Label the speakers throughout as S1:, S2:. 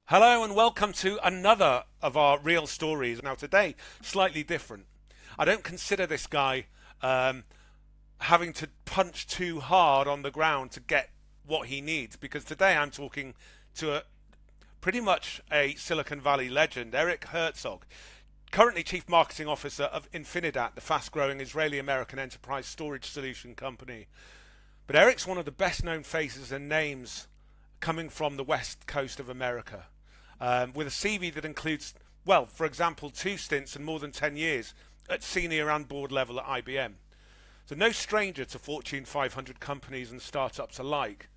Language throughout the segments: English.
S1: Hello and welcome to another of our real stories. Now, today, slightly different. I don't consider this guy um, having to punch too hard on the ground to get what he needs because today I'm talking to pretty much a Silicon Valley legend, Eric Herzog, currently Chief Marketing Officer of Infinidat, the fast growing Israeli American enterprise storage solution company. But Eric's one of the best known faces and names coming from the west coast of America, with a CV that includes, well, for example, two stints and more than 10 years at senior and board level at IBM. So, no stranger to Fortune 500 companies and startups alike.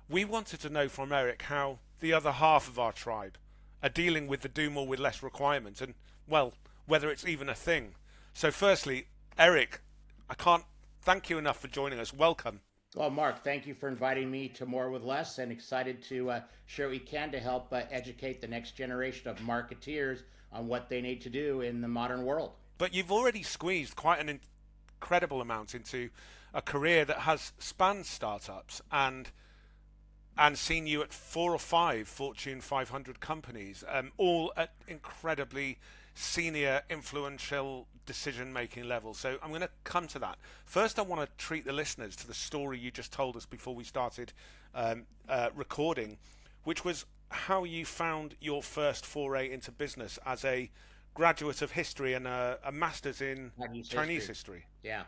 S1: We wanted to know from Eric how the other half of our tribe are dealing with the do more with less requirement and, well, whether it's even a thing. So, firstly, Eric, I can't thank you enough for joining us. Welcome.
S2: Well, Mark, thank you for inviting me to More with Less and excited to share what we can to help educate the next generation of marketeers on what they need to do in the modern world.
S1: But you've already squeezed quite an incredible amount into a career that has spanned startups and seen you at four or five Fortune 500 companies, all at incredibly senior, influential decision making levels. So I'm going to come to that. First, I want to treat the listeners to the story you just told us before we started recording, which was how you found your first foray into business as a graduate of history and a master's in
S2: Chinese
S1: Chinese
S2: history.
S1: history.
S2: Yeah.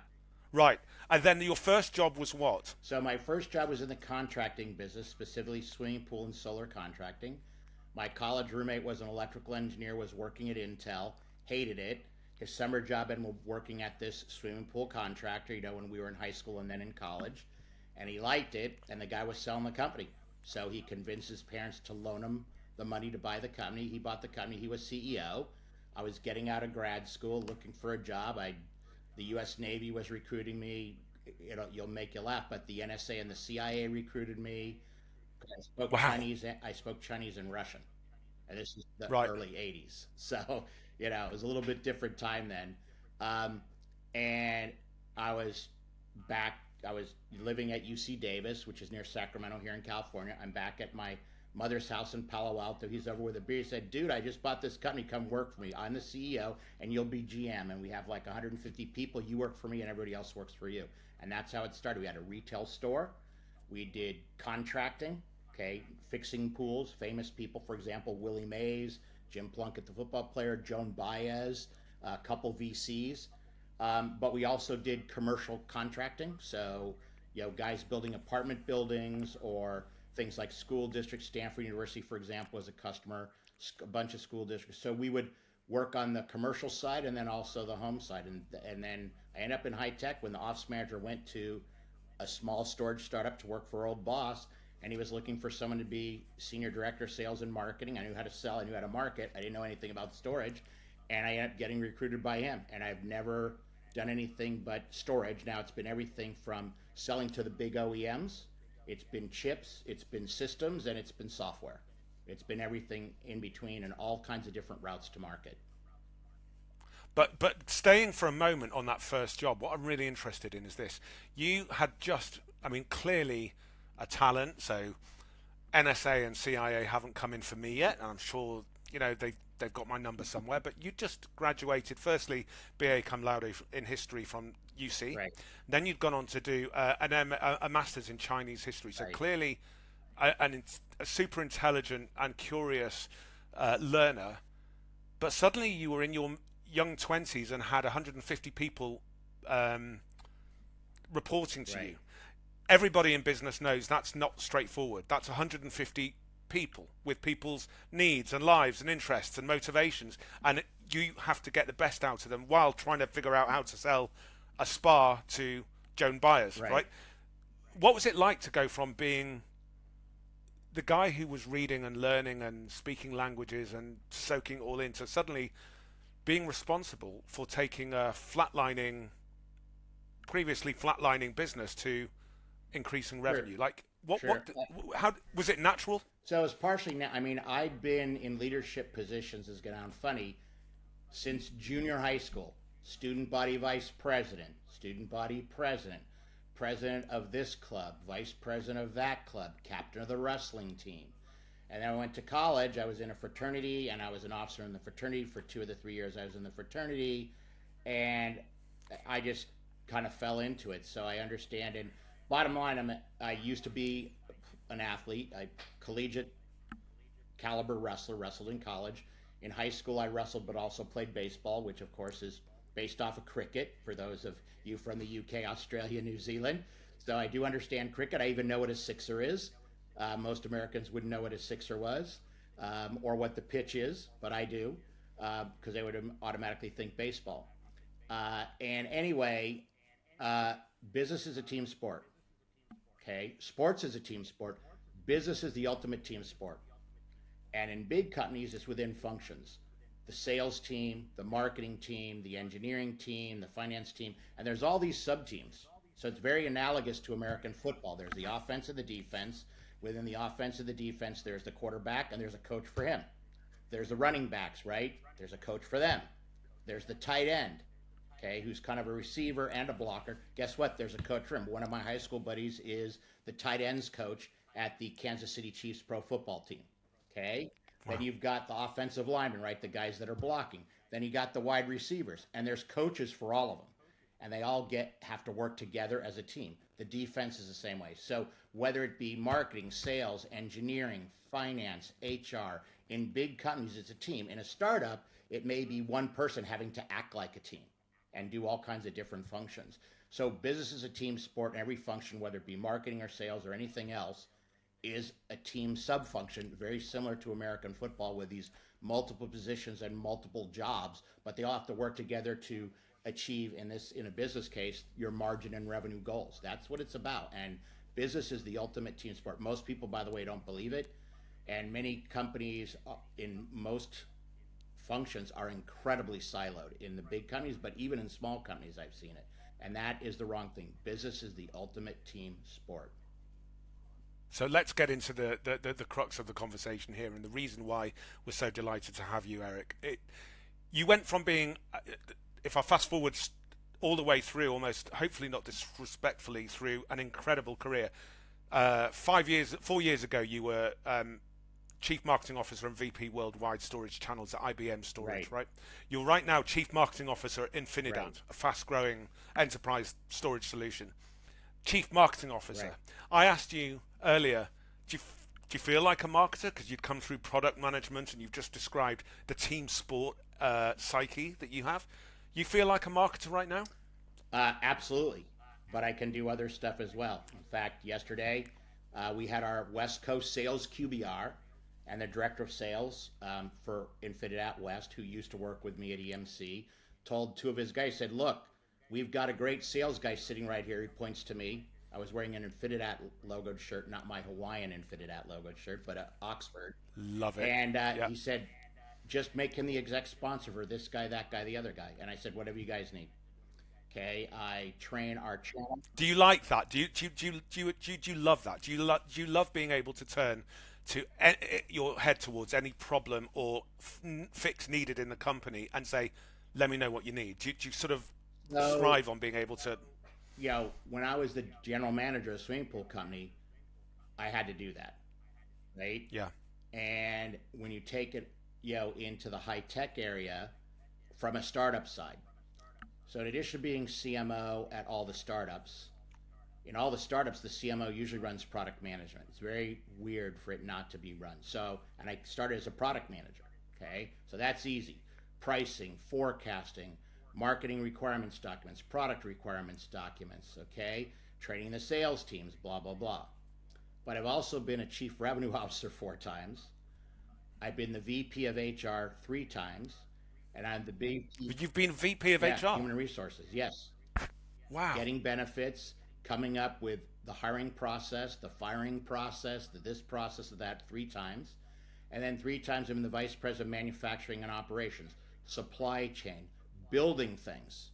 S1: Right. And then your first job was what?
S2: So my first job was in the contracting business, specifically swimming pool and solar contracting. My college roommate was an electrical engineer, was working at Intel, hated it. His summer job had been working at this swimming pool contractor, when we were in high school and then in college. And he liked it, and the guy was selling the company. So he convinced his parents to loan him the money to buy the company. He bought the company, he was CEO. I was getting out of grad school looking for a job. The US Navy was recruiting me. You'll make you laugh, but the NSA and the CIA recruited me. I spoke
S1: Wow.
S2: Chinese. I spoke Chinese and Russian, and this is the
S1: Right.
S2: early '80s. So it was a little bit different time then. Um, and I was back. I was living at UC Davis, which is near Sacramento here in California. I'm back at my mother's house in Palo Alto. He's over with a beer. He said, "Dude, I just bought this company. Come work for me. I'm the CEO, and you'll be GM. And we have like 150 people. You work for me, and everybody else works for you." And that's how it started. We had a retail store. We did contracting, okay, fixing pools, famous people, for example, Willie Mays, Jim Plunkett, the football player, Joan Baez, a couple VCs. But we also did commercial contracting. So, guys building apartment buildings or things like school districts. Stanford University, for example, was a customer, a bunch of school districts. So we would work on the commercial side and then also the home side. And then I ended up in high tech when the office manager went to a small storage startup to work for our old boss, and he was looking for someone to be senior director of sales and marketing. I knew how to sell, I knew how to market. I didn't know anything about storage, and I ended up getting recruited by him. And I've never done anything but storage. Now it's been everything from selling to the big OEMs, it's been chips, it's been systems, and it's been software. It's been everything in between and all kinds of different routes to market.
S1: But staying for a moment on that first job, what I'm really interested in is this. You had just, I mean, clearly a talent. So NSA and CIA haven't come in for me yet, and I'm sure they've got my number somewhere. But you just graduated, firstly, BA cum laude in history from UC.
S2: Right,
S1: Then you'd gone on to do a master's in Chinese history. So
S2: right.
S1: clearly, a super intelligent and curious learner. But suddenly you were in your young 20s and had 150 people um, reporting to you.
S2: Right.
S1: Everybody in business knows that's not straightforward. That's 150 people with people's needs and lives and interests and motivations, and you have to get the best out of them while trying to figure out how to sell a spa to Joan Byers,
S2: Right.
S1: right? What was it like to go from being the guy who was reading and learning and speaking languages and soaking it all in to suddenly being responsible for taking a previously flatlining business to increasing
S2: Sure.
S1: revenue? Like,
S2: Sure.
S1: how was it natural?
S2: So it's partially now. I mean, I've been in leadership positions, is going to sound funny, since junior high school. Student body vice president, student body president, president of this club, vice president of that club, captain of the wrestling team. And then I went to college. I was in a fraternity, and I was an officer in the fraternity for 2 of the 3 years I was in the fraternity, and I just kind of fell into it. So I understand. And bottom line, I used to be an athlete, I collegiate caliber wrestler, wrestled in college. In high school, I wrestled, but also played baseball, which of course is based off of cricket for those of you from the UK, Australia, New Zealand. So I do understand cricket. I even know what a sixer is. Most Americans wouldn't know what a sixer was, or what the pitch is, but I do, because they would automatically think baseball. And anyway, uh, business is a team sport. Okay, sports is a team sport. Business is the ultimate team sport. And in big companies, it's within functions: the sales team, the marketing team, the engineering team, the finance team, and there's all these sub teams. So it's very analogous to American football. There's the offense and the defense. Within the offense and the defense, there's the quarterback and there's a coach for him. There's the running backs, right? There's a coach for them. There's the tight end, okay, who's kind of a receiver and a blocker. Guess what? There's a coach for him. One of my high school buddies is the tight ends coach at the Kansas City Chiefs pro football team. Okay. Wow. Then you've got the offensive linemen, right? The guys that are blocking. Then you got the wide receivers, and there's coaches for all of them. And they all have to work together as a team. The defense is the same way. So whether it be marketing, sales, engineering, finance, HR, in big companies, it's a team. In a startup, it may be one person having to act like a team and do all kinds of different functions. So business is a team sport, and every function, whether it be marketing or sales or anything else, is a team sub-function, very similar to American football with these multiple positions and multiple jobs, but they all have to work together to achieve, in a business case, your margin and revenue goals. That's what it's about. And business is the ultimate team sport. Most people, by the way, don't believe it. And many companies in most functions are incredibly siloed in the big companies, but even in small companies, I've seen it. And that is the wrong thing. Business is the ultimate team sport.
S1: So let's get into the crux of the conversation here, and the reason why we're so delighted to have you, Eric. You went from being, if I fast forward all the way through, almost, hopefully not disrespectfully, through an incredible career. 4 years ago, you were Chief Marketing Officer and VP Worldwide Storage Channels at IBM Storage, right? You're right now Chief Marketing Officer at Infinidat, right, a fast-growing enterprise storage solution. Chief Marketing Officer. Right. I asked you earlier, do you feel like a marketer? Because you'd come through product management and you've just described the team sport psyche that you have. You feel like a marketer right now?
S2: Absolutely. But I can do other stuff as well. In fact, yesterday we had our West Coast Sales QBR, and the Director of Sales for Infinidat West, who used to work with me at EMC, told two of his guys, said, look, we've got a great sales guy sitting right here. He points to me. I was wearing an Infinidat logoed shirt, not my Hawaiian Infinidat logoed shirt, but Oxford.
S1: Love it.
S2: And he said, just make him the exec sponsor for this guy, that guy, the other guy. And I said, whatever you guys need. Okay, I train our channel.
S1: Do you like that? Do you love that? Do you love being able to turn your head towards any problem or fix needed in the company and say, let me know what you need? Do you sort of thrive on being able to?
S2: You know, when I was the general manager of a swimming pool company, I had to do that, right?
S1: Yeah.
S2: And when you take it, into the high tech area from a startup side. So in addition to being CMO at all the startups, in all the startups, the CMO usually runs product management. It's very weird for it not to be run. So, and I started as a product manager, okay? So that's easy. Pricing, forecasting, marketing requirements documents, product requirements documents, okay? Training the sales teams, blah, blah, blah. But I've also been a chief revenue officer 4 times. I've been the VP of HR 3 times. And I'm the big...
S1: You've been VP of HR?
S2: Human resources, yes.
S1: Wow.
S2: Getting benefits, coming up with the hiring process, the firing process, this process, of that 3 times. And then 3 times I'm the vice president of manufacturing and operations, supply chain, building things,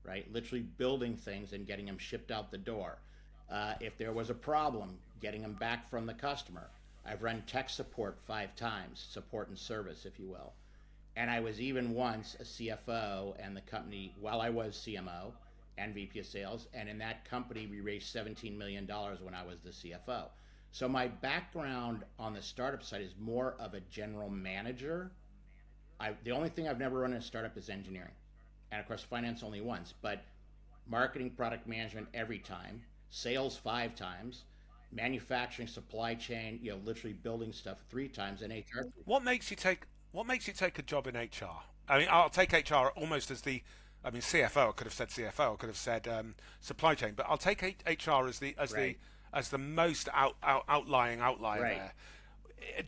S2: right? Literally building things and getting them shipped out the door. If there was a problem, getting them back from the customer. I've run tech support 5 times, support and service, if you will. And I was even once a CFO and the company, while I was CMO and VP of sales, and in that company we raised $17 million when I was the CFO. So my background on the startup side is more of a general manager. The only thing I've never run in a startup is engineering, and of course finance only once, but marketing, product management every time, sales 5 times, manufacturing, supply chain, literally building stuff 3 times, and HR.
S1: What makes you take a job in HR? I mean, I'll take HR almost as the, I mean, CFO. I could have said CFO. I could have said supply chain, but I'll take HR as
S2: Right,
S1: the most outlying outlier
S2: right.
S1: there.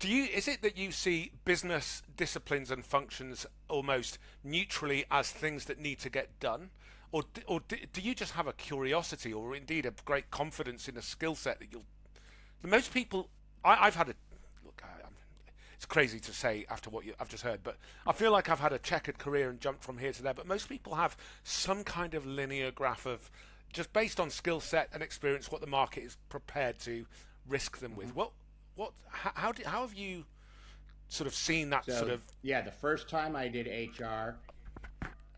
S1: Is it that you see business disciplines and functions almost neutrally as things that need to get done, do you just have a curiosity or indeed a great confidence in a skill set that you'll? Most people, I've had a look. It's crazy to say after I've just heard, but I feel like I've had a checkered career and jumped from here to there. But most people have some kind of linear graph of just based on skill set and experience what the market is prepared to risk them with.
S2: Mhm.
S1: How have you sort of seen that sort
S2: So
S1: of?
S2: yeah, the first time I did HR,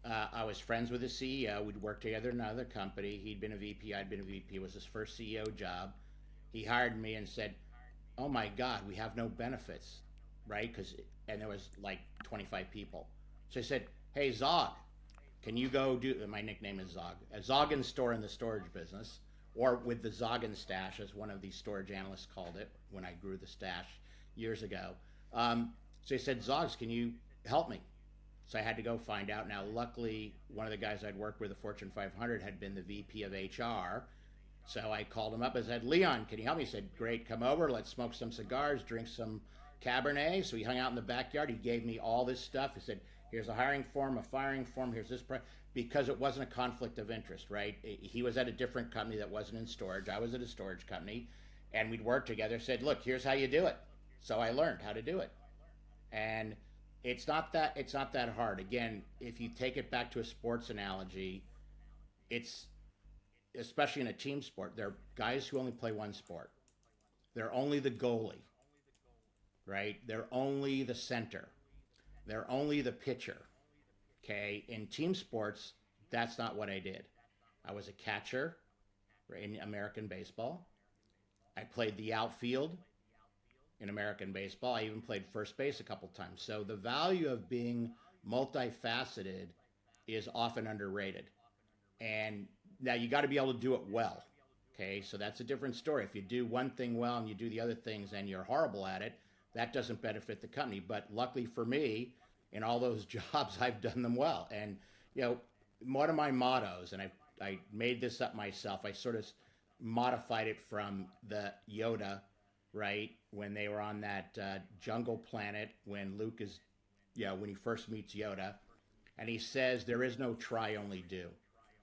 S2: I was friends with the CEO. We'd worked together in another company. He'd been a VP. I'd been a VP. It was his first CEO job. He hired me and said, "Oh my God, we have no benefits, right?" And there was like 25 people. So I said, "Hey Zog, can you go do?" My nickname is Zog. A Zoggin store in the storage business, or with the Zoggin stash, as one of the storage analysts called it when I grew the stash years ago. So he said, "Zogs, can you help me?" So I had to go find out. Now, luckily, one of the guys I'd worked with, the Fortune 500, had been the VP of HR. So I called him up and said, "Leon, can you help me?" He said, "Great, come over. Let's smoke some cigars, drink some Cabernet." So we hung out in the backyard. He gave me all this stuff. He said, "Here's a hiring form, a firing form. Here's this." Because it wasn't a conflict of interest, right? He was at a different company that wasn't in storage. I was at a storage company. And we'd work together. Said, "Look, here's how you do it." So I learned how to do it. And it's not that hard. Again, if you take it back to a sports analogy, it's especially in a team sport, there are guys who only play one sport. They're only the goalie, right? They're only the center. They're only the pitcher. Okay. In team sports, that's not what I did. I was a catcher in American baseball. I played the outfield in American baseball. I even played first base a couple times. So the value of being multifaceted is often underrated. And now you got to be able to do it well. Okay, so that's a different story. If you do one thing well and you do the other things and you're horrible at it, that doesn't benefit the company. But luckily for me, in all those jobs, I've done them well. And you know, one of my mottos, and I made this up myself. I sort of modified it from the Yoda, right, when they were on that jungle planet when Luke is, when he first meets Yoda, and he says there is no try, only do.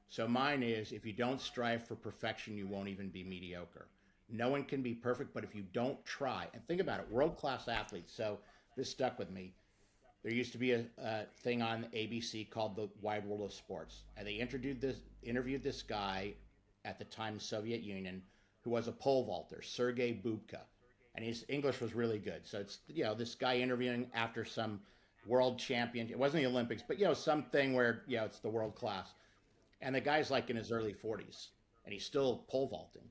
S2: So mine is, if you don't strive for perfection, you won't even be mediocre. No one can be perfect, but if you don't try, and think about it, world class athletes. So this stuck with me. There used to be a thing on ABC called The Wide World of Sports, and they interviewed this guy at the time Soviet Union who was a pole vaulter, Sergei Bubka, and his English was really good. So it's this guy interviewing after some world champion. It wasn't the Olympics, but something where it's the world class. And the guy's like in his early 40s, and he's still pole vaulting.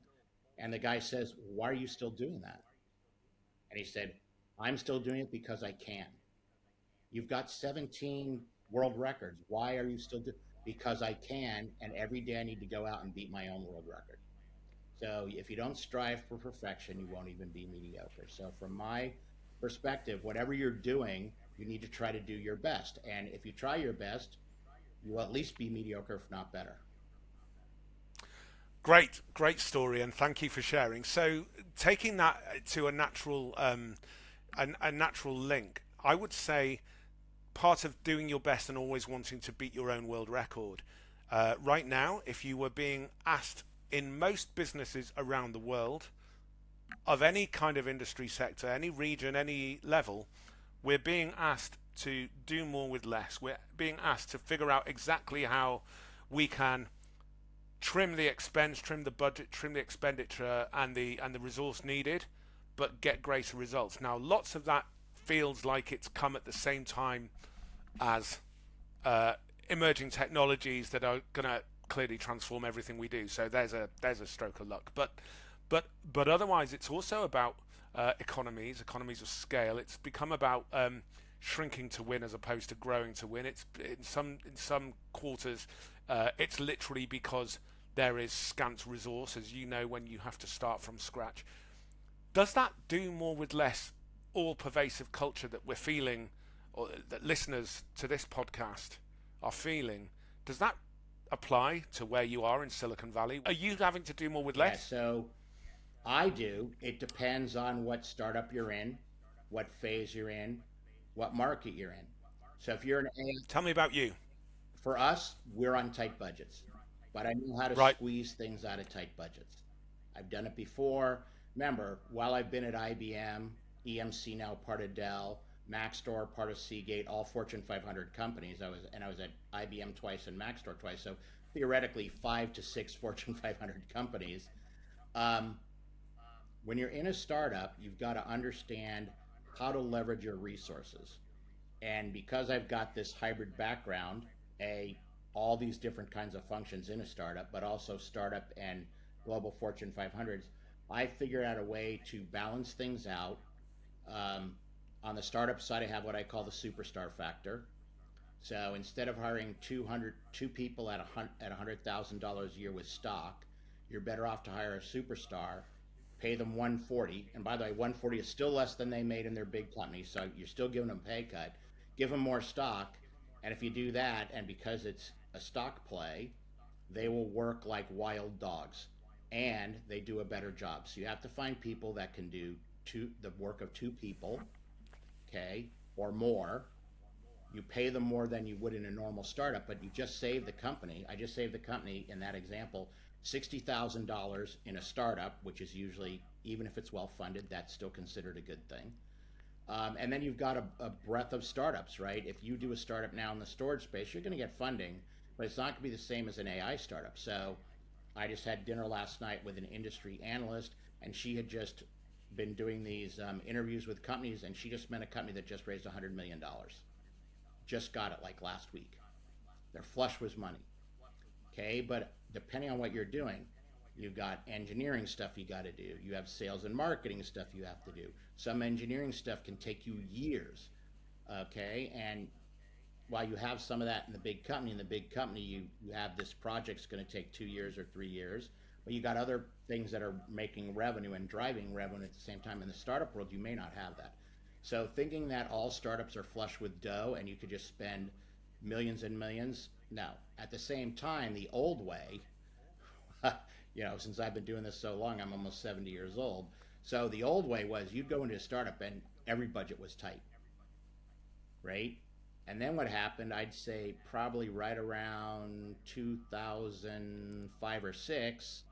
S2: And the guy says, "Why are you still doing that?" And he said, "I'm still doing it because I can." You've got 17 world records. Why are you still doing? Because I can, and every day I need to go out and beat my own world record. So if you don't strive for perfection, you won't even be mediocre. So from my perspective, whatever you're doing, you need to try to do your best. And if you try your best, you will at least be mediocre, if not better.
S1: Great story, and thank you for sharing. So, taking that to a natural link, I would say part of doing your best and always wanting to beat your own world record. Right now, if you were being asked in most businesses around the world of any kind of industry sector, any region, any level, we're being asked to do more with less. We're being asked to figure out exactly how we can trim the expense, trim the budget, trim the expenditure, and the resource needed, but get greater results. Now, lots of that feels like it's come at the same time as uh, emerging technologies that are going to clearly transform everything we do. So there's a stroke of luck. But But otherwise, it's also about economies of scale. It's become about shrinking to win as opposed to growing to win. It's in some quarters, it's literally because there is scant resource, as you know, when you have to start from scratch. Does that do more with less all-pervasive culture that we're feeling, or that listeners to this podcast are feeling? Does that apply to where you are in Silicon Valley? Are you having to do more with
S2: Yeah,
S1: less?
S2: so I do. It depends on what startup you're in, what phase you're in, what market you're in. So if you're an AI,
S1: Tell me about you.
S2: for us, we're on tight budgets, but I know how to
S1: Right.
S2: squeeze things out of tight budgets. I've done it before. Remember, while I've been at IBM, EMC now part of Dell, Maxtor part of Seagate, all Fortune 500 companies. I was at IBM twice and Maxtor twice. So theoretically, 5 to 6 Fortune 500 companies. Um, when you're in a startup, you've got to understand how to leverage your resources. And because I've got this hybrid background, a all these different kinds of functions in a startup, but also startup and global Fortune 500s, I figured out a way to balance things out. Um, on the startup side, I have what I call the superstar factor. So instead of hiring two people at $100,000 a year with stock, you're better off to hire a superstar, pay them 140. And by the way, 140 is still less than they made in their big company. So you're still giving them a pay cut, give them more stock. And if you do that, and because it's a stock play, they will work like wild dogs and they do a better job. So you have to find people that can do the work of two people, okay, or more. You pay them more than you would in a normal startup, but you just save the company. I just saved the company in that example $60,000 in a startup, which is usually, even if it's well funded, that's still considered a good thing. And then you've got a breadth of startups, right? If you do a startup now in the storage space, you're going to get funding, but it's not going to be the same as an AI startup. So I just had dinner last night with an industry analyst, and she had just been doing these interviews with companies, and she just met a company that just raised $100 million. Just got it like last week. They're flush with money. Okay, but depending on what you're doing, you've got engineering stuff you got to do. You have sales and marketing stuff you have to do. Some engineering stuff can take you years. Okay, and while you have some of that in the big company, you have this project's going to take 2 years or 3 years, but you got other things that are making revenue and driving revenue at the same time. In the startup world, you may not have that. So thinking that all startups are flush with dough and you could just spend millions and millions, no. At the same time, the old way, since I've been doing this so long, I'm almost 70 years old. So the old way was you'd go into a startup and every budget was tight, right? And then what happened, I'd say probably right around 2005 or 6,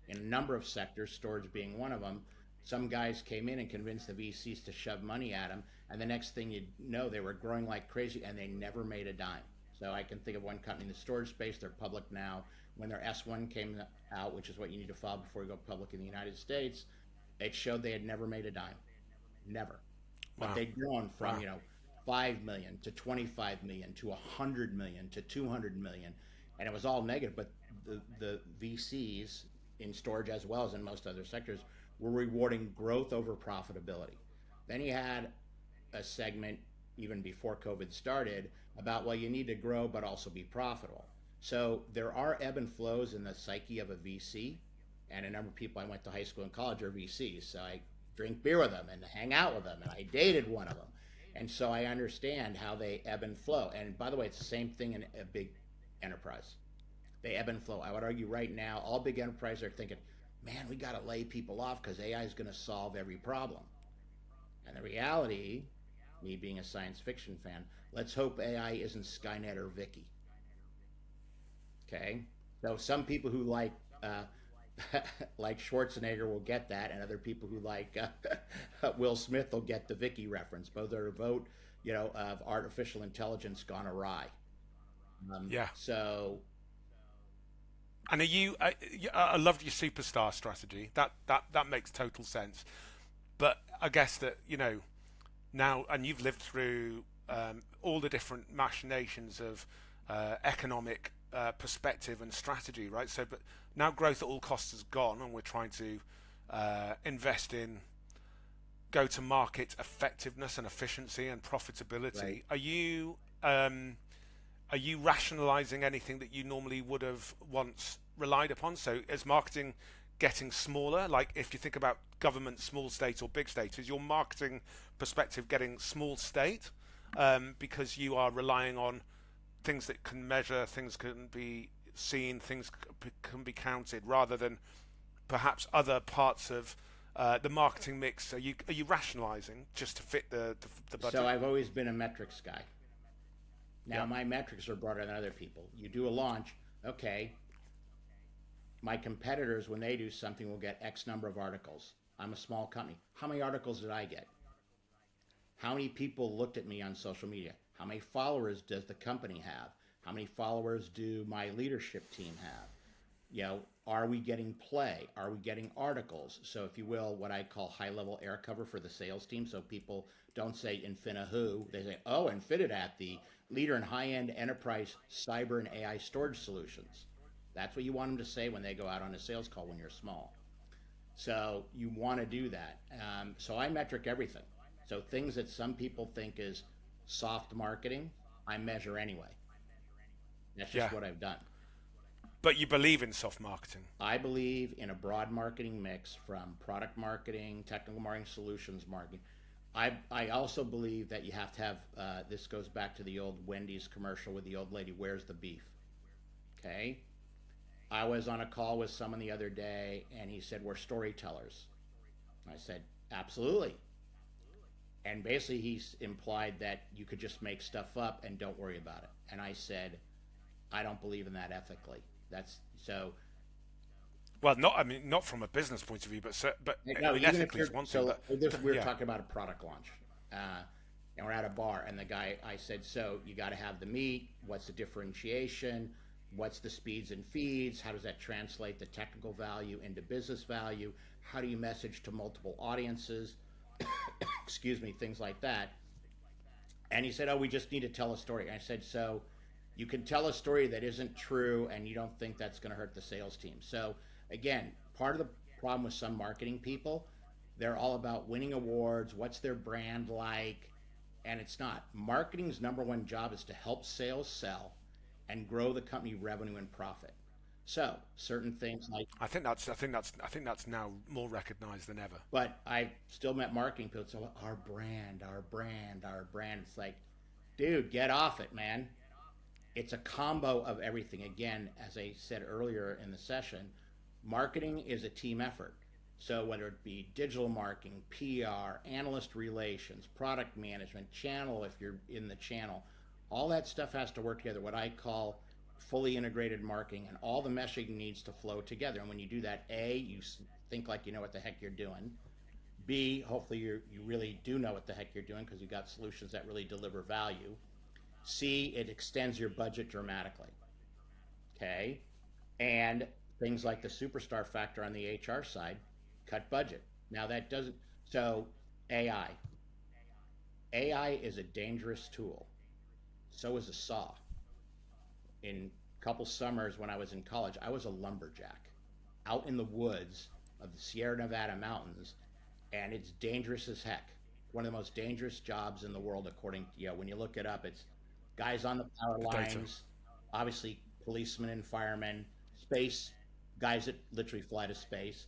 S2: in a number of sectors, storage being one of them, some guys came in and convinced the VCs to shove money at them. And the next thing you know, they were growing like crazy and they never made a dime. So I can think of one company in the storage space, they're public now. When their S1 came out, which is what you need to file before you go public in the United States, it showed they had never made a dime. Never. But
S1: Wow.
S2: they'd grown from,
S1: Wow.
S2: 5 million to 25 million to 100 million to 200 million. And it was all negative, but the VCs in storage as well as in most other sectors were rewarding growth over profitability. Then you had a segment even before COVID started about, well, you need to grow but also be profitable. So there are ebb and flows in the psyche of a VC, and a number of people I went to high school and college are VCs. So I drink beer with them and hang out with them, and I dated one of them. And so I understand how they ebb and flow. And by the way, it's the same thing in a big enterprise. They ebb and flow. I would argue right now, all big enterprises are thinking, man, we got to lay people off because AI is going to solve every problem. And the reality, me being a science fiction fan, let's hope AI isn't Skynet or Vicky. Okay, so some people who like like Schwarzenegger will get that, and other people who like Will Smith will get the Vicky reference. Both are a vote, of artificial intelligence gone awry.
S1: Yeah.
S2: So
S1: And are you? I loved your superstar strategy. That makes total sense. But I guess that now, and you've lived through all the different machinations of economic perspective and strategy, right? So, but now growth at all costs is gone, and we're trying to invest in go-to-market effectiveness and efficiency and
S2: Right.
S1: profitability. Are you rationalizing anything that you normally would have once relied upon? So is marketing getting smaller? Like if you think about government, small state or big state, is your marketing perspective getting small state because you are relying on things that can measure, things can be seen, things can be counted, rather than perhaps other parts of the marketing mix? Are you rationalizing just to fit the
S2: So
S1: budget?
S2: I've always been a metrics guy. Now
S1: Yeah,
S2: my metrics are broader than other people. You do a launch, okay, my competitors, when they do something, will get X number of articles. I'm a small company. How many articles did I get? How many people looked at me on social media? How many followers does the company have? How many followers do my leadership team have? Are we getting play? Are we getting articles? So, if you will, what I call high level air cover for the sales team. So people don't say Infina who, they say, oh, Infinidat, the leader in high end enterprise cyber and AI storage solutions. That's what you want them to say when they go out on a sales call when you're small. So you want to do that. So I metric everything. So things that some people think is soft marketing, I measure anyway. That's just
S1: yeah.
S2: what I've done.
S1: But you believe in soft marketing.
S2: I believe in a broad marketing mix from product marketing, technical marketing, solutions marketing. I also believe that you have to have, this goes back to the old Wendy's commercial with the old lady, where's the beef? Okay. I was on a call with someone the other day and he said, we're storytellers. I said, absolutely. And basically, he's implied that you could just make stuff up and don't worry about it. And I said, I don't believe in that ethically. That's so.
S1: Well, not I mean not from a business point of view, but I
S2: No,
S1: mean
S2: even if
S1: ethically is
S2: you're
S1: one thing,
S2: so
S1: but
S2: this, we were
S1: yeah,
S2: talking about a product launch, uh, and we're at a bar, and the guy, I said, so you got to have the meat. What's the differentiation? What's the speeds and feeds? How does that translate the technical value into business value? How do you message to multiple audiences? Excuse me, things like that. And he said, oh, we just need to tell a story. I said, so you can tell a story that isn't true and you don't think that's going to hurt the sales team. So, again, part of the problem with some marketing people, they're all about winning awards, what's their brand like, and it's not. Marketing's number one job is to help sales sell and grow the company revenue and profit. So, certain things like,
S1: I think that's now more recognised than ever.
S2: but I've still met marketing people say, our brand, our brand, our brand. It's like, dude, get off it, man. It's a combo of everything. Again, as I said earlier in the session, marketing is a team effort. So whether it be digital marketing, PR, analyst relations, product management, channel, if you're in the channel, all that stuff has to work together. What I call fully integrated marketing, and all the meshing needs to flow together. And when you do that, A, you think like you know what the heck you're doing. B, hopefully you really do know what the heck you're doing because you've got solutions that really deliver value. C, it extends your budget dramatically. Okay. And things like the superstar factor on the HR side cut budget. Now that doesn't, so AI. AI is a dangerous tool. So is a saw. In a couple summers when I was in college, I was a lumberjack out in the woods of the Sierra Nevada mountains, and it's dangerous as heck. One of the most dangerous jobs in the world, according to, when you look it up, it's guys on the power
S1: The data.
S2: lines, obviously policemen and firemen, space guys that literally fly to space,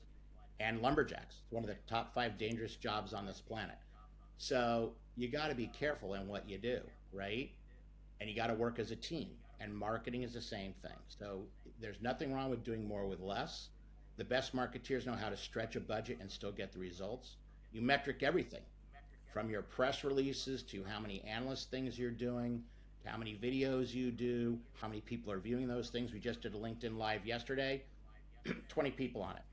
S2: and lumberjacks. It's one of the top five dangerous jobs on this planet. So you got to be careful in what you do, right? And you got to work as a team. And marketing is the same thing. So there's nothing wrong with doing more with less. The best marketeers know how to stretch a budget and still get the results. You metric everything from your press releases to how many analyst things you're doing, to how many videos you do, how many people are viewing those things. We just did a LinkedIn Live yesterday, 20 people on it.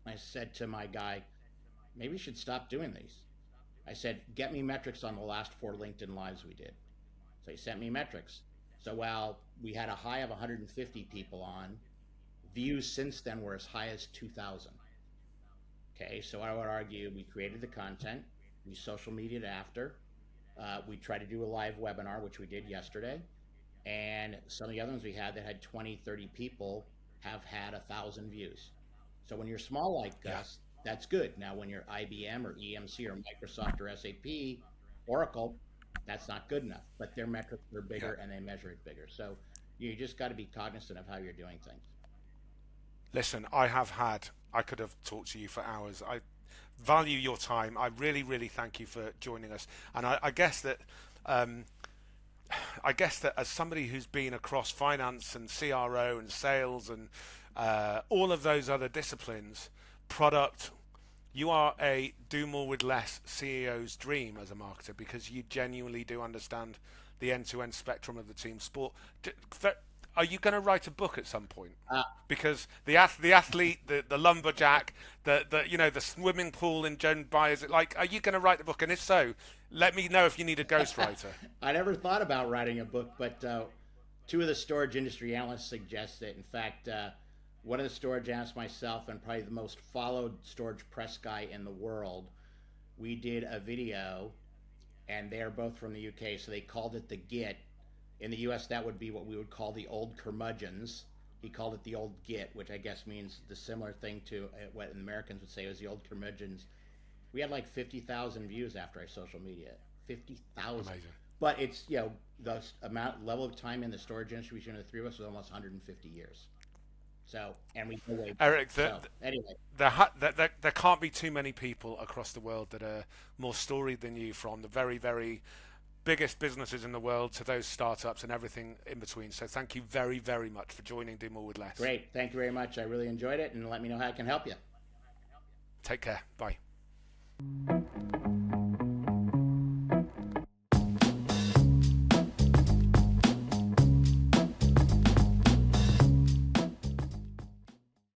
S2: I said to my guy, maybe we should stop doing these. I said, get me metrics on the last 4 LinkedIn Lives we did. So he sent me metrics. So while we had a high of 150 people on, views since then were as high as 2,000. Okay, so I would argue we created the content, we social mediaed after, we tried to do a live webinar, which we did yesterday, and some of the other ones we had that had 20, 30 people have had 1,000 views. So when you're small like
S1: Yeah.
S2: us, that's good. Now, when you're IBM or EMC or Microsoft or SAP, Oracle, that's not good enough. But their metrics are
S1: Yeah.
S2: bigger and they measure it bigger. So you just got to be cognizant of how you're doing things.
S1: Listen, I could have talked to you for hours. I value your time. I really, really thank you for joining us. And um, I guess that as somebody who's been across finance and CRO and sales and all of those other disciplines, product, you are a do more with less CEO's dream as a marketer because you genuinely do understand the end-to-end spectrum of the team sport. Are you going to write a book at some point?
S2: Uh,
S1: Because the athlete, the lumberjack, the swimming pool in Joan Byers, like, are you going to write the book? And if so, let me know if you need a ghostwriter.
S2: I never thought about writing a book, but two of the storage industry analysts suggest it. In fact, one of the storage analysts, myself, and probably the most followed storage press guy in the world, we did a video, and they're both from the UK, so they called it the Git. In the US, that would be what we would call the old curmudgeons. He called it the old Git, which I guess means the similar thing to what Americans would say was the old curmudgeons. We had like 50,000 views after our social media. 50,000.
S1: Amazing.
S2: But it's, the level of time in the storage industry between the three of us was almost 150 years. So, and we go way back.
S1: Eric,
S2: So, anyway,
S1: there can't be too many people across the world that are more storied than you, from the very, very biggest businesses in the world to those startups and everything in between. So thank you very, very much for joining Do More with Less.
S2: great. Thank you very much. I really enjoyed it, and let me know how I can help you.
S1: Take care. Bye.